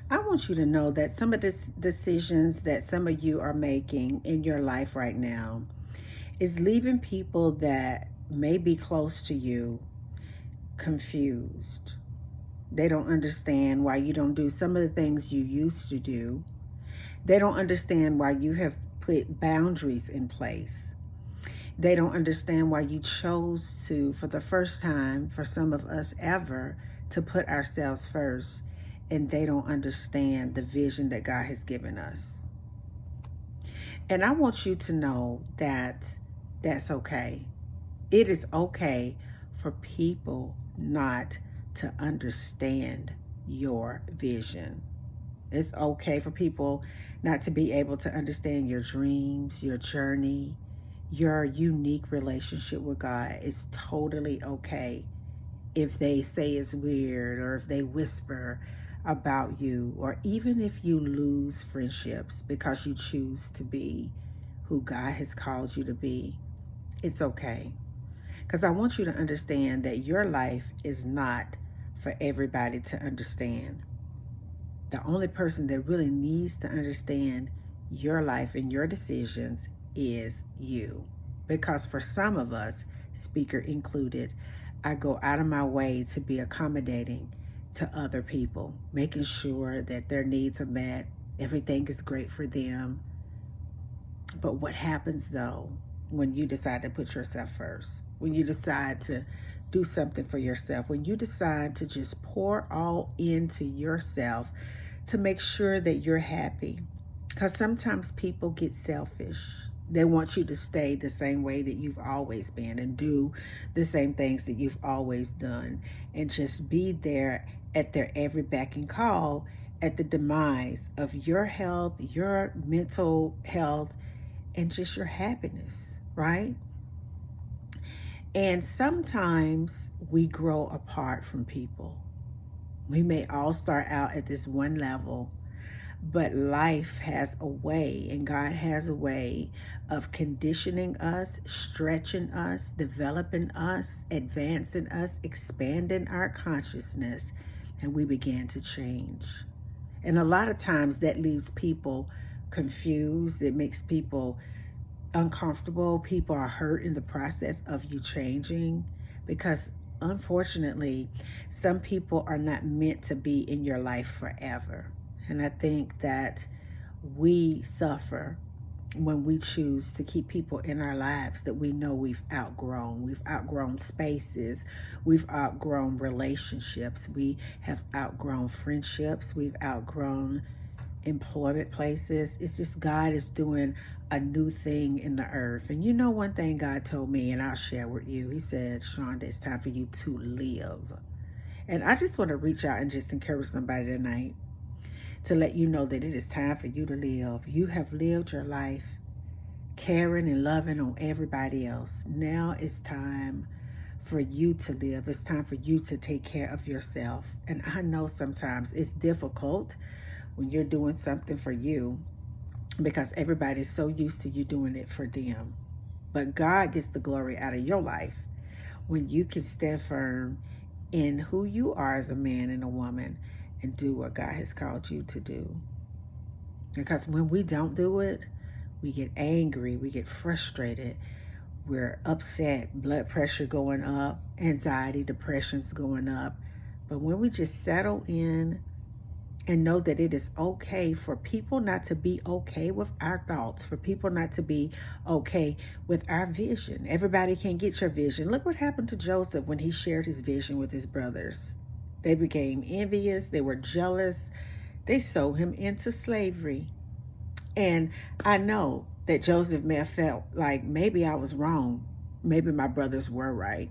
I want you to know that some of the decisions that some of you are making in your life right now is leaving people that may be close to you confused. They don't understand why you don't do some of the things you used to do. They don't understand why you have put boundaries in place. They don't understand why you chose to, for the first time, for some of us ever, to put ourselves first. And they don't understand the vision that God has given us. And I want you to know that that's okay. It is okay for people not to understand your vision. It's okay for people not to be able to understand your dreams, your journey, your unique relationship with God. It's totally okay if they say it's weird or if they whisper about you, or even if you lose friendships because you choose to be who God has called you to be. It's okay. Because I want you to understand that your life is not for everybody to understand. The only person that really needs to understand your life and your decisions is you. Because for some of us, speaker included, I go out of my way to be accommodating to other people, making sure that their needs are met, everything is great for them. But what happens though when you decide to put yourself first? When you decide to do something for yourself, when you decide to just pour all into yourself to make sure that you're happy. Because sometimes people get selfish. They want you to stay the same way that you've always been and do the same things that you've always done and just be there at their every beck and call at the demise of your health, your mental health, and just your happiness, right? And sometimes we grow apart from people. We may all start out at this one level, but life has a way, and God has a way of conditioning us, stretching us, developing us, advancing us, expanding our consciousness, and we begin to change. And a lot of times that leaves people confused. It makes people uncomfortable. People are hurt in the process of you changing because unfortunately, some people are not meant to be in your life forever. And I think that we suffer when we choose to keep people in our lives that we know we've outgrown. We've outgrown spaces. We've outgrown relationships. We have outgrown friendships. We've outgrown employment places. It's just God is doing a new thing in the earth. And you know one thing God told me, and I'll share with you. He said, Shonda, it's time for you to live. And I just want to reach out and just encourage somebody tonight to let you know that it is time for you to live. You have lived your life caring and loving on everybody else. Now it's time for you to live. It's time for you to take care of yourself. And I know sometimes it's difficult when you're doing something for you because everybody's so used to you doing it for them. But God gets the glory out of your life when you can stand firm in who you are as a man and a woman and do what God has called you to do. Because when we don't do it, we get angry, we get frustrated, we're upset, blood pressure going up, anxiety, depression's going up. But when we just settle in and know that it is okay for people not to be okay with our thoughts, for people not to be okay with our vision. Everybody can't get your vision. Look what happened to Joseph when he shared his vision with his brothers. They became envious, they were jealous, they sold him into slavery. And I know that Joseph may have felt like maybe I was wrong. Maybe my brothers were right.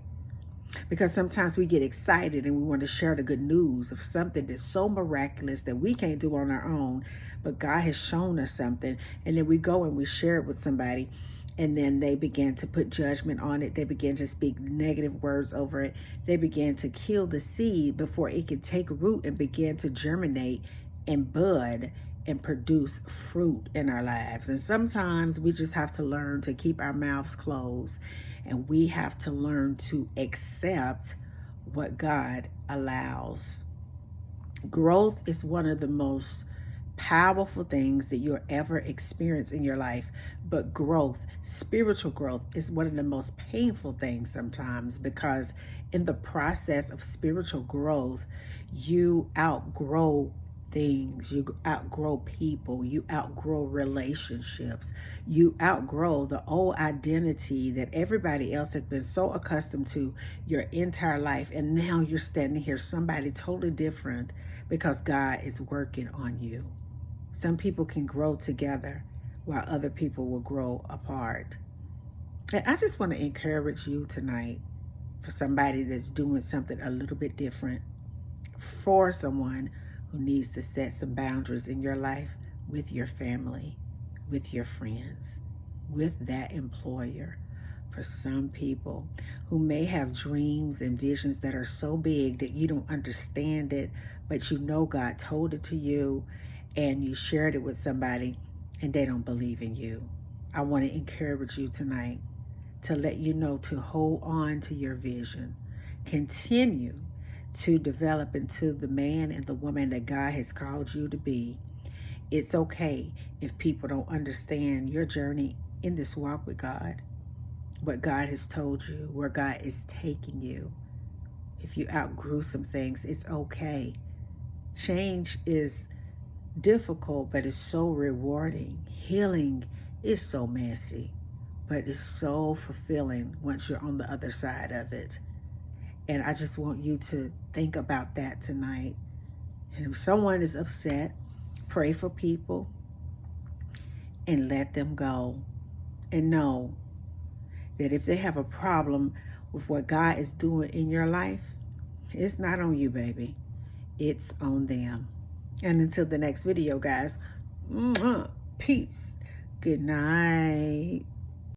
Because sometimes we get excited and we want to share the good news of something that's so miraculous that we can't do on our own, but God has shown us something. And then we go and we share it with somebody, and then they begin to put judgment on it. They begin to speak negative words over it. They begin to kill the seed before it can take root and begin to germinate and bud and produce fruit in our lives. And sometimes we just have to learn to keep our mouths closed, and we have to learn to accept what God allows. Growth is one of the most powerful things that you'll ever experience in your life. But growth, spiritual growth, is one of the most painful things sometimes, because in the process of spiritual growth, you outgrow things, you outgrow people, you outgrow relationships, you outgrow the old identity that everybody else has been so accustomed to your entire life. And now you're standing here, somebody totally different, because God is working on you. Some people can grow together while other people will grow apart. And I just want to encourage you tonight, for somebody that's doing something a little bit different, for someone who needs to set some boundaries in your life, with your family, with your friends, with that employer. For some people who may have dreams and visions that are so big that you don't understand it, but you know God told it to you, and you shared it with somebody and they don't believe in you. I want to encourage you tonight to let you know to hold on to your vision. Continue to develop into the man and the woman that God has called you to be. It's okay if people don't understand your journey in this walk with God, what God has told you, where God is taking you. If you outgrew some things, it's okay. Change is difficult, but it's so rewarding. Healing is so messy, but it's so fulfilling once you're on the other side of it. And I just want you to think about that tonight. And if someone is upset, pray for people and let them go. And know that if they have a problem with what God is doing in your life, it's not on you, baby. It's on them. And until the next video, guys, peace. Good night.